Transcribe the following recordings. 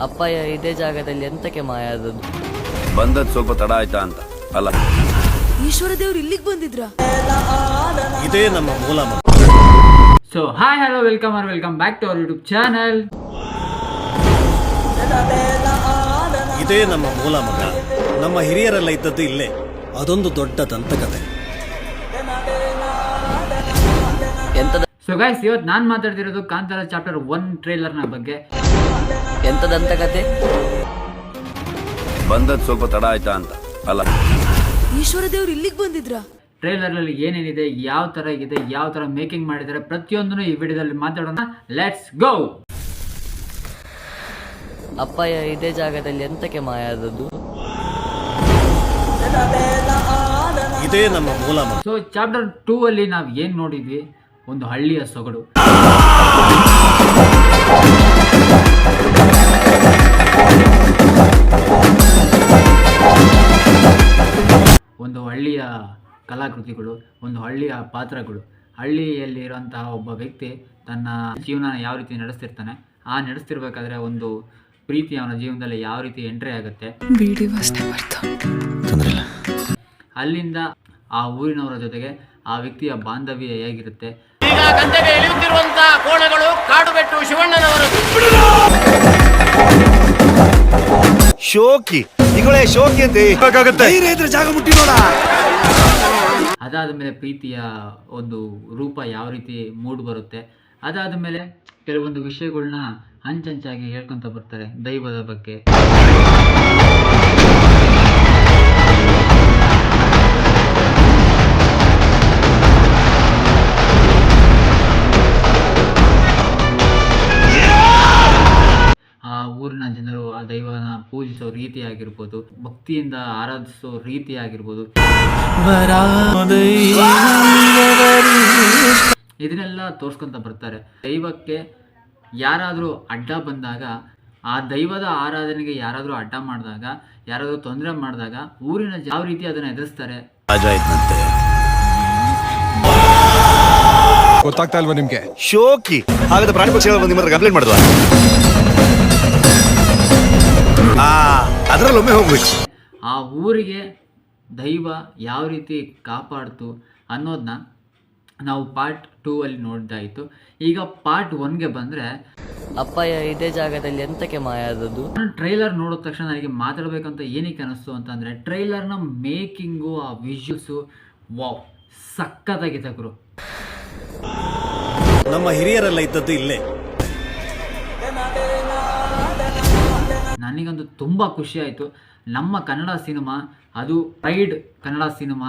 ಅಪ್ಪಯ್ಯ ಇದೇ ಜಾಗದಲ್ಲಿ ಎಂತಕ್ಕೆ ಮಾಯ ಆದದ್ದು? ಬಂದದ್ ಸ್ವಲ್ಪ ತಡ ಆಯ್ತಾ ಅಂತ ಅಲ್ಲ. ಈಶ್ವರ ದೇವ್ರು ಇಲ್ಲಿಗೆ ಬಂದಿದ್ರ? ಇದೇ ನಮ್ಮ ಮೂಲ ಮಗ. So hi hello welcome back to our YouTube channel. ಇದೇ ನಮ್ಮ ಮೂಲ ಮಗ. ನಮ್ಮ ಹಿರಿಯರೆಲ್ಲ ಇದ್ದದ್ದು ಇಲ್ಲೇ. ಅದೊಂದು ದೊಡ್ಡ ದಂತಕತೆ. ಸೊ ಗೈಸ್, ಇವತ್ತು ನಾನು ಮಾತಾಡ್ತಿರೋದು ಕಾಂತಾರ ಚಾಪ್ಟರ್ 1 ಟ್ರೇಲರ್ನ ಬಗ್ಗೆ. ಎಂತದಂತ ಕತೆ? ಬಂದದ್ ಸ್ವಲ್ಪ ತಡ ಆಯ್ತಾ ಅಂತ ಅಲ್ಲ. ಈಶ್ವರ ದೇವ್ರು ಇಲ್ಲಿಗೆ ಬಂದಿದ್ರ? ಟ್ರೇಲರ್ ಅಲ್ಲಿ ಏನೇನಿದೆ, ಯಾವ ತರ ಇದೆ, ಯಾವ ತರ ಮೇಕಿಂಗ್ ಮಾಡಿದ್ದಾರೆ, ಪ್ರತಿಯೊಂದನ್ನು ಈ ವಿಡಿಯೋದಲ್ಲಿ ಮಾತಾಡೋಣ. Let's go. ಅಪ್ಪಯ್ಯ ಇದೇ ಜಾಗದಲ್ಲಿ ಎಂತಕ್ಕೆ ಮಾಯ ಆದದ್ದು? ಇದೇ ನಮ್ಮ ಮೂಲ ಮಗ. ಸೊ ಚಾಪ್ಟರ್ 2 ಅಲ್ಲಿ ನಾವು ಏನ್ ನೋಡಿದ್ವಿ? ಒಂದು ಹಳ್ಳಿಯ ಸೊಗಡು, ಒಂದು ಹಳ್ಳಿಯ ಕಲಾಕೃತಿಗಳು, ಒಂದು ಹಳ್ಳಿಯ ಪಾತ್ರಗಳು, ಹಳ್ಳಿಯಲ್ಲಿರುವಂತಹ ಒಬ್ಬ ವ್ಯಕ್ತಿ ತನ್ನ ಜೀವನ ಯಾವ ರೀತಿ ನಡೆಸ್ತಿರ್ತಾನೆ. ಆ ನಡೆಸ್ತಿರ್ಬೇಕಾದ್ರೆ ಒಂದು ಪ್ರೀತಿ ಅವನ ಜೀವನದಲ್ಲಿ ಯಾವ ರೀತಿ ಎಂಟ್ರಿ ಆಗುತ್ತೆ. ಅಲ್ಲಿಂದ ಆ ಊರಿನವರ ಜೊತೆಗೆ ಆ ವ್ಯಕ್ತಿಯ ಬಾಂಧವ್ಯ ಹೇಗಿರುತ್ತೆ. ಈಗ ಗಂಧೆಗೆ ಇಳಿಯುತ್ತಿರುವಂತಹ ಕೋಣಗಳು ಕಾಡುಬೆಟ್ಟು ಶಿವಣ್ಣನವರು. ಶೋಕಿ ಇಗಳೇ ಶೋಕಿ ಅಂತ ಜಾಗ ಮುಟ್ಟಿ ನೋಡ. ಅದಾದ ಮೇಲೆ ಪ್ರೀತಿಯ ಒಂದು ರೂಪ ಯಾವ ರೀತಿ ಮೂಡ್ ಬರುತ್ತೆ. ಅದಾದ ಮೇಲೆ ಕೆಲವೊಂದು ವಿಷಯಗಳನ್ನ ಹಂಚಂಚಾಗಿ ಹೇಳ್ಕೊಂತ ಬರ್ತಾರೆ. ದೈವದ ಬಗ್ಗೆ, ಆ ಊರಿನ ಜನರು ಆ ದೈವನ ಪೂಜಿಸೋ ರೀತಿ ಆಗಿರ್ಬೋದು, ಭಕ್ತಿಯಿಂದ ಆರಾಧಿಸೋ ರೀತಿ ಆಗಿರ್ಬೋದು, ಇದನ್ನೆಲ್ಲ ತೋರ್ಸ್ಕೊಂತ ಬರ್ತಾರೆ. ದೈವಕ್ಕೆ ಯಾರಾದರೂ ಅಡ್ಡ ಬಂದಾಗ, ಆ ದೈವದ ಆರಾಧನೆಗೆ ಯಾರಾದರೂ ಅಡ್ಡ ಮಾಡಿದಾಗ, ಯಾರಾದರೂ ತೊಂದರೆ ಮಾಡಿದಾಗ ಊರಿನ ಯಾವ ರೀತಿ ಅದನ್ನು ಎದುರಿಸ್ತಾರೆ. ಗೊತ್ತಾಗ್ತಾ ಇಲ್ವಾ ನಿಮ್ಗೆ? ಶೋಕಿ ಹಾಗಾದ ಪ್ರಾಣಿ ಪಕ್ಷಿಗಳು ನಿಮ್ಮ ಹತ್ರ ಕಂಪ್ಲೇಂಟ್ ಮಾಡಿದ್ವಾ? ಅದರಲ್ಲಿ ಒಮ್ಮೆ ಹೋಗ್ಬೇಕು. ಆ ಊರಿಗೆ ದೈವ ಯಾವ ರೀತಿ ಕಾಪಾಡ್ತು ಅನ್ನೋದನ್ನ ನಾವು ಪಾರ್ಟ್ 2 ಅಲ್ಲಿ ನೋಡ್ದಾಯಿತು. ಈಗ ಪಾರ್ಟ್ 1ಗೆ ಬಂದರೆ, ಅಪ್ಪಯ್ಯ ಇದೇ ಜಾಗದಲ್ಲಿ ಎಂತಕ್ಕೆ ಮಾಯ ಆದದ್ದು? ನಾನು ಟ್ರೈಲರ್ ನೋಡಿದ ತಕ್ಷಣ ನನಗೆ ಮಾತಾಡಬೇಕಂತ ಏನಕ್ಕೆ ಅನಿಸ್ತು ಅಂತಂದರೆ, ಟ್ರೈಲರ್ನ ಮೇಕಿಂಗು, ಆ ವಿಜುವಲ್ಸು, ವಾವ್ ಸಕ್ಕತ್ತಾಗಿದೆ ಗುರು. ನಮ್ಮ ಹಿರಿಯರೆಲ್ಲ ಇದ್ದದ್ದು ಇಲ್ಲೇ. ನನಗಂತೂ ತುಂಬ ಖುಷಿ ಆಯಿತು. ನಮ್ಮ ಕನ್ನಡ ಸಿನಿಮಾ, ಅದು ಪ್ರೈಡ್ ಕನ್ನಡ ಸಿನಿಮಾ,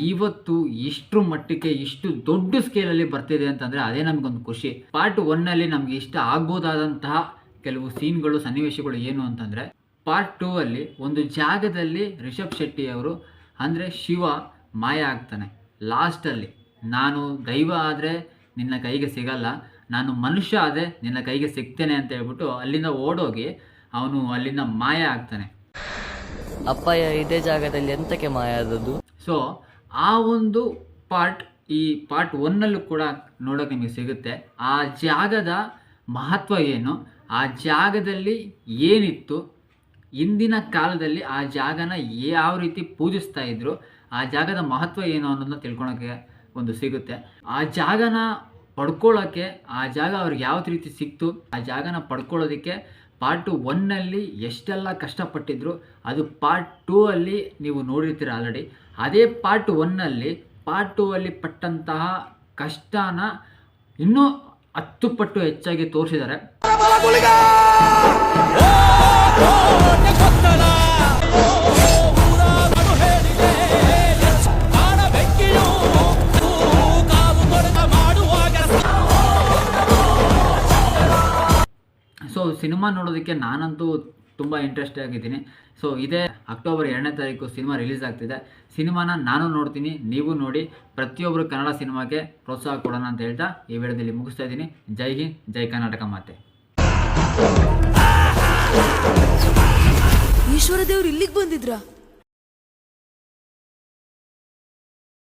ಇವತ್ತು ಇಷ್ಟರ ಮಟ್ಟಕ್ಕೆ ಇಷ್ಟು ದೊಡ್ಡ ಸ್ಕೇಲಲ್ಲಿ ಬರ್ತಿದೆ ಅಂತಂದರೆ ಅದೇ ನಮಗೊಂದು ಖುಷಿ. ಪಾರ್ಟ್ 1ನಲ್ಲಿ ನಮಗೆ ಇಷ್ಟ ಆಗ್ಬೋದಾದಂತಹ ಕೆಲವು ಸೀನ್ಗಳು, ಸನ್ನಿವೇಶಗಳು ಏನು ಅಂತಂದರೆ, ಪಾರ್ಟ್ 2 ಅಲ್ಲಿ ಒಂದು ಜಾಗದಲ್ಲಿ ರಿಷಬ್ ಶೆಟ್ಟಿ ಅವರು ಅಂದರೆ ಶಿವ ಮಾಯ ಆಗ್ತಾನೆ. ಲಾಸ್ಟಲ್ಲಿ ನಾನು ದೈವ ಆದರೆ ನಿನ್ನ ಕೈಗೆ ಸಿಗಲ್ಲ, ನಾನು ಮನುಷ್ಯ ಆದರೆ ನಿನ್ನ ಕೈಗೆ ಸಿಗ್ತೇನೆ ಅಂತ ಹೇಳ್ಬಿಟ್ಟು ಅಲ್ಲಿಂದ ಓಡೋಗಿ ಅವನು ಅಲ್ಲಿಂದ ಮಾಯ ಆಗ್ತಾನೆ. ಅಪ್ಪಯ್ಯ ಇದೇ ಜಾಗದಲ್ಲಿ ಎಂತಕ್ಕೆ ಮಾಯ ಆದದ್ದು? ಸೊ ಆ ಒಂದು ಪಾರ್ಟ್ ಈ ಪಾರ್ಟ್ 1ನಲ್ಲೂ ಕೂಡ ನೋಡೋಕೆ ನಿಮಗೆ ಸಿಗುತ್ತೆ. ಆ ಜಾಗದ ಮಹತ್ವ ಏನು, ಆ ಜಾಗದಲ್ಲಿ ಏನಿತ್ತು, ಇಂದಿನ ಕಾಲದಲ್ಲಿ ಆ ಜಾಗನ ಯಾವ ರೀತಿ ಪೂಜಿಸ್ತಾ ಇದ್ರು, ಆ ಜಾಗದ ಮಹತ್ವ ಏನು ಅನ್ನೋದನ್ನ ತಿಳ್ಕೊಳಕ್ಕೆ ಒಂದು ಸಿಗುತ್ತೆ. ಆ ಜಾಗನ ಪಡ್ಕೊಳ್ಳೋಕ್ಕೆ, ಆ ಜಾಗ ಅವ್ರಿಗೆ ಯಾವ ರೀತಿ ಸಿಕ್ತು, ಆ ಜಾಗನ ಪಡ್ಕೊಳ್ಳೋದಕ್ಕೆ ಪಾರ್ಟ್ 1ನಲ್ಲಿ ಎಷ್ಟೆಲ್ಲ ಕಷ್ಟಪಟ್ಟಿದ್ರು ಅದು ಪಾರ್ಟ್ 2 ಅಲ್ಲಿ ನೀವು ನೋಡಿರ್ತೀರ ಆಲ್ರೆಡಿ. ಅದೇ ಪಾರ್ಟ್ 1ನಲ್ಲಿ ಪಾರ್ಟ್ 2 ಅಲ್ಲಿ ಪಟ್ಟಂತಹ ಕಷ್ಟನ ಇನ್ನೂ 10 ಪಟ್ಟು ಹೆಚ್ಚಾಗಿ ತೋರಿಸಿದ್ದಾರೆ. ಸೊ ಸಿನಿಮಾ ನೋಡೋದಕ್ಕೆ ನಾನಂತೂ ತುಂಬ ಇಂಟ್ರೆಸ್ಟ್ ಆಗಿದ್ದೀನಿ. ಸೊ ಇದೇ ಅಕ್ಟೋಬರ್ 2ನೇ ತಾರೀಕು ಸಿನಿಮಾ ರಿಲೀಸ್ ಆಗ್ತಿದೆ. ಸಿನಿಮಾನ ನಾನು ನೋಡ್ತೀನಿ, ನೀವು ನೋಡಿ. ಪ್ರತಿಯೊಬ್ಬರು ಕನ್ನಡ ಸಿನಿಮಾಗೆ ಪ್ರೋತ್ಸಾಹ ಕೊಡೋಣ ಅಂತ ಹೇಳ್ತಾ ಈ ವಿಡಿಯೋದಲ್ಲಿ ಮುಗಿಸ್ತಾ ಇದ್ದೀನಿ. ಜೈ ಹಿಂದ್, ಜೈ ಕರ್ನಾಟಕ ಮಾತೆ. ಈಶ್ವರ ದೇವ್ರು ಇಲ್ಲಿಗೆ ಬಂದಿದ್ರ?